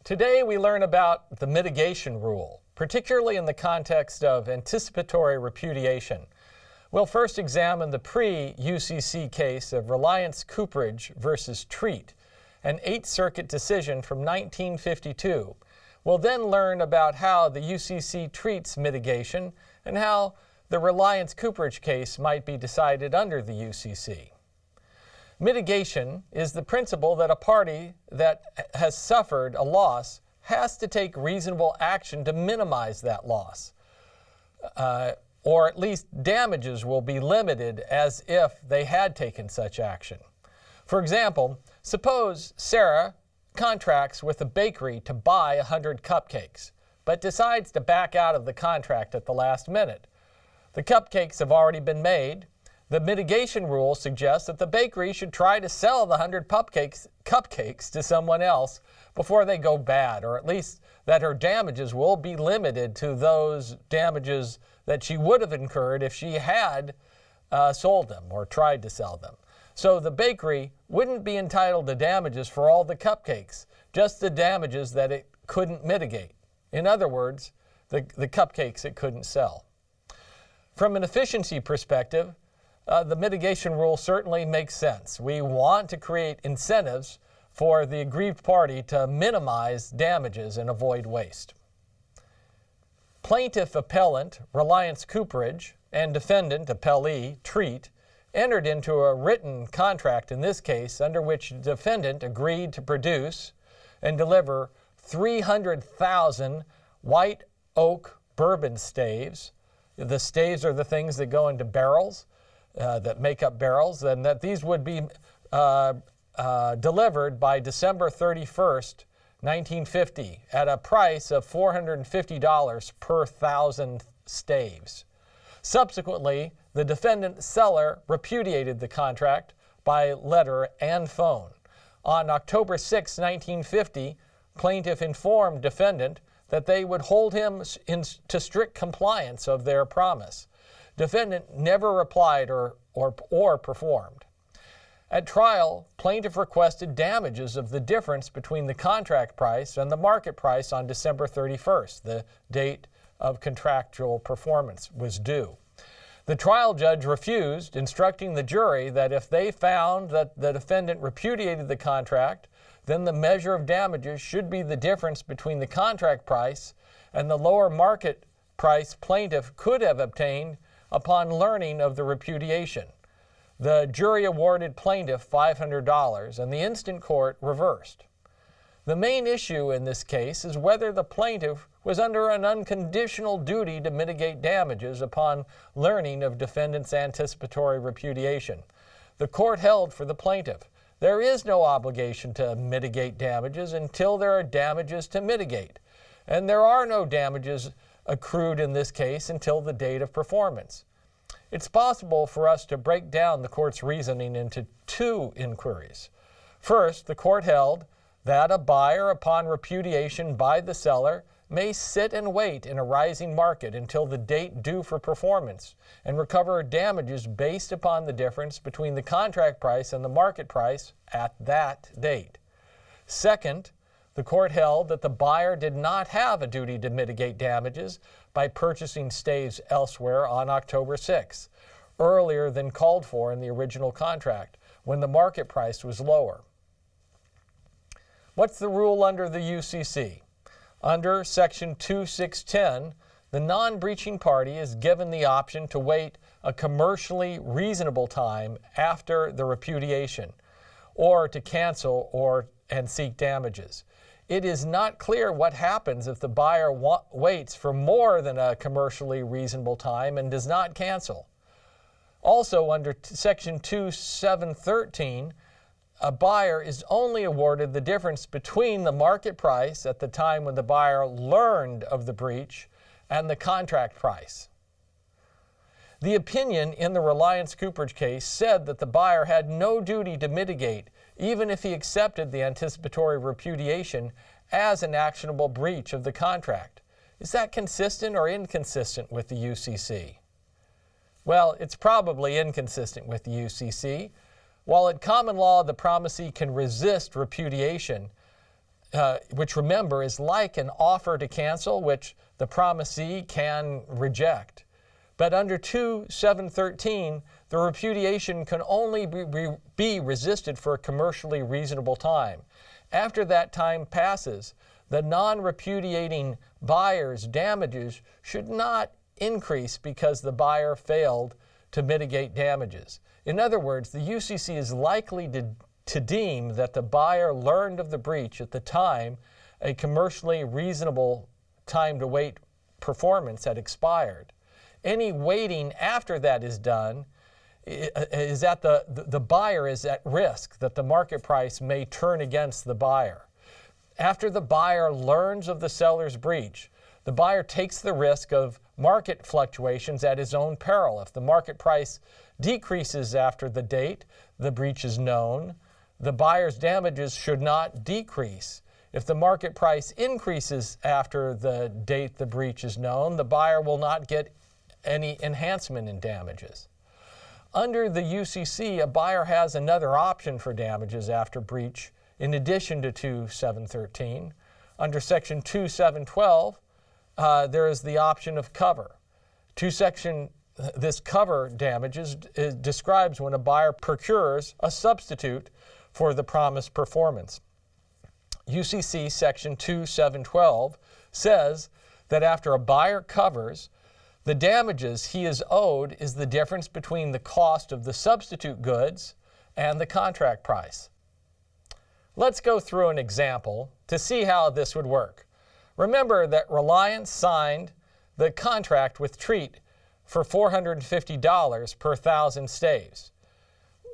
Today we learn about the mitigation rule, particularly in the context of anticipatory repudiation. We'll first examine the pre-UCC case of Reliance Cooperage versus Treat, an Eighth Circuit decision from 1952. We'll then learn about how the UCC treats mitigation and how the Reliance Cooperage case might be decided under the UCC. Mitigation is the principle that a party that has suffered a loss has to take reasonable action to minimize that loss, or at least damages will be limited as if they had taken such action. For example, suppose Sarah contracts with a bakery to buy 100 cupcakes, but decides to back out of the contract at the last minute. The cupcakes have already been made. The mitigation rule suggests that the bakery should try to sell the 100 cupcakes to someone else before they go bad, or at least that her damages will be limited to those damages that she would have incurred if she had sold them or tried to sell them. So the bakery wouldn't be entitled to damages for all the cupcakes, just the damages that it couldn't mitigate. In other words, the cupcakes it couldn't sell. From an efficiency perspective, the mitigation rule certainly makes sense. We want to create incentives for the aggrieved party to minimize damages and avoid waste. Plaintiff appellant, Reliance Cooperage, and defendant appellee, Treat, entered into a written contract in this case under which the defendant agreed to produce and deliver 300,000 white oak bourbon staves. The staves are the things that go into barrels, that make up barrels, and that these would be delivered by December 31st, 1950 at a price of $450 per 1,000 staves. Subsequently, the defendant seller repudiated the contract by letter and phone. On October 6, 1950, plaintiff informed defendant that they would hold him to strict compliance of their promise. Defendant never replied or performed. At trial, plaintiff requested damages of the difference between the contract price and the market price on December 31st, the date of contractual performance was due. The trial judge refused, instructing the jury that if they found that the defendant repudiated the contract, then the measure of damages should be the difference between the contract price and the lower market price plaintiff could have obtained upon learning of the repudiation. The jury awarded plaintiff $500 and the instant court reversed. The main issue in this case is whether the plaintiff was under an unconditional duty to mitigate damages upon learning of defendant's anticipatory repudiation. The court held for the plaintiff. There is no obligation to mitigate damages until there are damages to mitigate, and there are no damages accrued in this case until the date of performance. It's possible for us to break down the court's reasoning into two inquiries. First, the court held that a buyer, upon repudiation by the seller, may sit and wait in a rising market until the date due for performance and recover damages based upon the difference between the contract price and the market price at that date. Second, the court held that the buyer did not have a duty to mitigate damages by purchasing staves elsewhere on October 6, earlier than called for in the original contract, when the market price was lower. What's the rule under the UCC? Under Section 2610, the non-breaching party is given the option to wait a commercially reasonable time after the repudiation, or to cancel and seek damages. It is not clear what happens if the buyer waits for more than a commercially reasonable time and does not cancel. Also, under Section 2713, a buyer is only awarded the difference between the market price at the time when the buyer learned of the breach and the contract price. The opinion in the Reliance Cooperage case said that the buyer had no duty to mitigate, even if he accepted the anticipatory repudiation as an actionable breach of the contract. Is that consistent or inconsistent with the UCC? Well, it's probably inconsistent with the UCC. While at common law the promisee can resist repudiation, which remember is like an offer to cancel, which the promisee can reject. But under 2.713, the repudiation can only be resisted for a commercially reasonable time. After that time passes, the non-repudiating buyer's damages should not increase because the buyer failed to mitigate damages. In other words, the UCC is likely to deem that the buyer learned of the breach at the time a commercially reasonable time to wait performance had expired. Any waiting after that is done is that the buyer is at risk that the market price may turn against the buyer. After the buyer learns of the seller's breach, the buyer takes the risk of market fluctuations at his own peril. If the market price decreases after the date the breach is known, the buyer's damages should not decrease. If the market price increases after the date the breach is known, the buyer will not get any enhancement in damages. Under the UCC, a buyer has another option for damages after breach in addition to 2.713. Under Section 2.712, there is the option of cover. This cover damages describes when a buyer procures a substitute for the promised performance. UCC Section 2.712 says that after a buyer covers, the damages he is owed is the difference between the cost of the substitute goods and the contract price. Let's go through an example to see how this would work. Remember that Reliance signed the contract with Treat for $450 per 1,000 staves.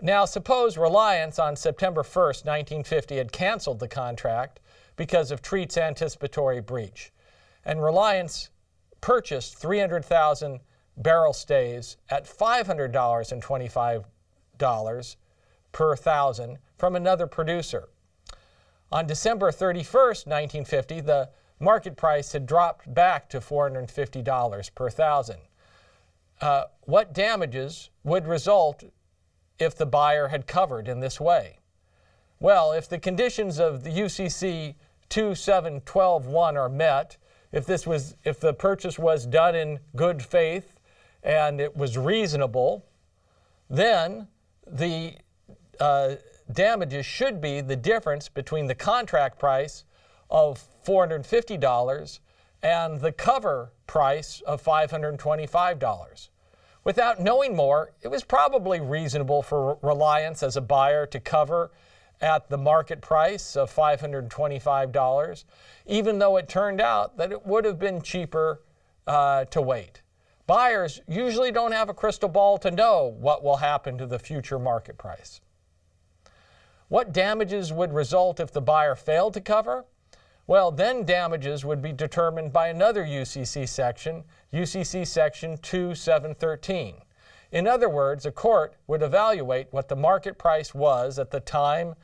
Now suppose Reliance on September 1st, 1950 had canceled the contract because of Treat's anticipatory breach, and Reliance purchased 300,000 barrel staves at $500.25 per 1,000 from another producer. On December 31st, 1950, the market price had dropped back to $450 per 1,000. What damages would result if the buyer had covered in this way? Well, if the conditions of the UCC 2.712.1 are met, if the purchase was done in good faith and it was reasonable, then the damages should be the difference between the contract price of $450 and the cover price of $525. Without knowing more, it was probably reasonable for Reliance as a buyer to cover at the market price of $525, even though it turned out that it would have been cheaper to wait. Buyers usually don't have a crystal ball to know what will happen to the future market price. What damages would result if the buyer failed to cover? Well, then damages would be determined by another UCC section, UCC section 2.713. In other words, a court would evaluate what the market price was at the time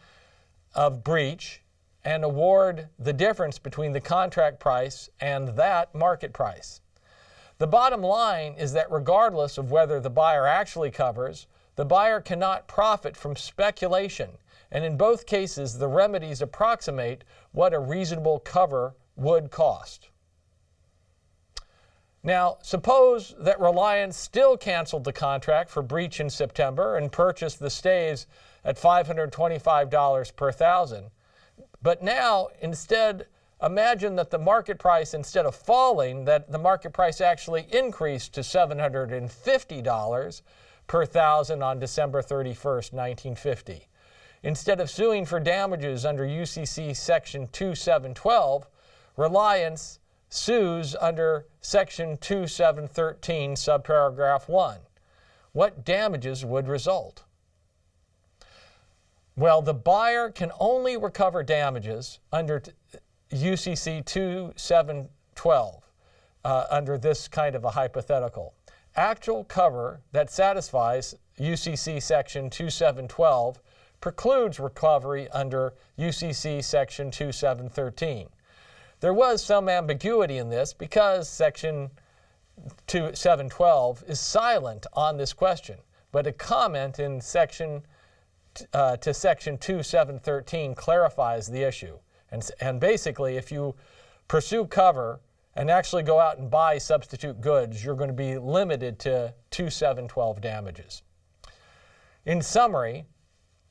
of breach and award the difference between the contract price and that market price. The bottom line is that regardless of whether the buyer actually covers, the buyer cannot profit from speculation, and in both cases, the remedies approximate what a reasonable cover would cost. Now, suppose that Reliance still canceled the contract for breach in September and purchased the staves at $525 per 1,000. But now, instead, imagine that the market price, instead of falling, that the market price actually increased to $750 per 1,000 on December 31st, 1950. Instead of suing for damages under UCC Section 2.712, Reliance sues under Section 2.713, subparagraph 1. What damages would result? Well, the buyer can only recover damages under UCC 2.712 under this kind of a hypothetical. Actual cover that satisfies UCC Section 2.712 precludes recovery under UCC Section 2.713. There was some ambiguity in this because Section 2.712 is silent on this question, but a comment in Section 2.713 clarifies the issue. And basically, if you pursue cover and actually go out and buy substitute goods, you're going to be limited to 2712 damages. In summary,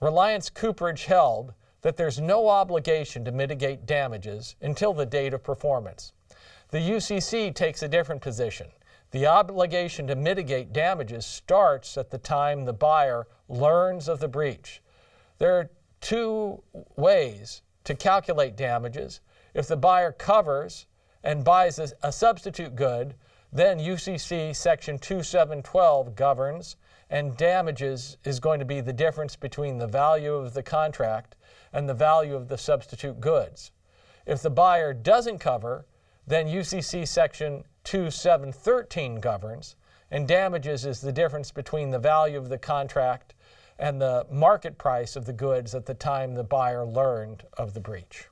Reliance Cooperage held that there's no obligation to mitigate damages until the date of performance. The UCC takes a different position. The obligation to mitigate damages starts at the time the buyer learns of the breach. There are two ways to calculate damages. If the buyer covers and buys a substitute good, then UCC Section 2712 governs, and damages is going to be the difference between the value of the contract and the value of the substitute goods. If the buyer doesn't cover, then UCC Section 2713 governs, and damages is the difference between the value of the contract and the market price of the goods at the time the buyer learned of the breach.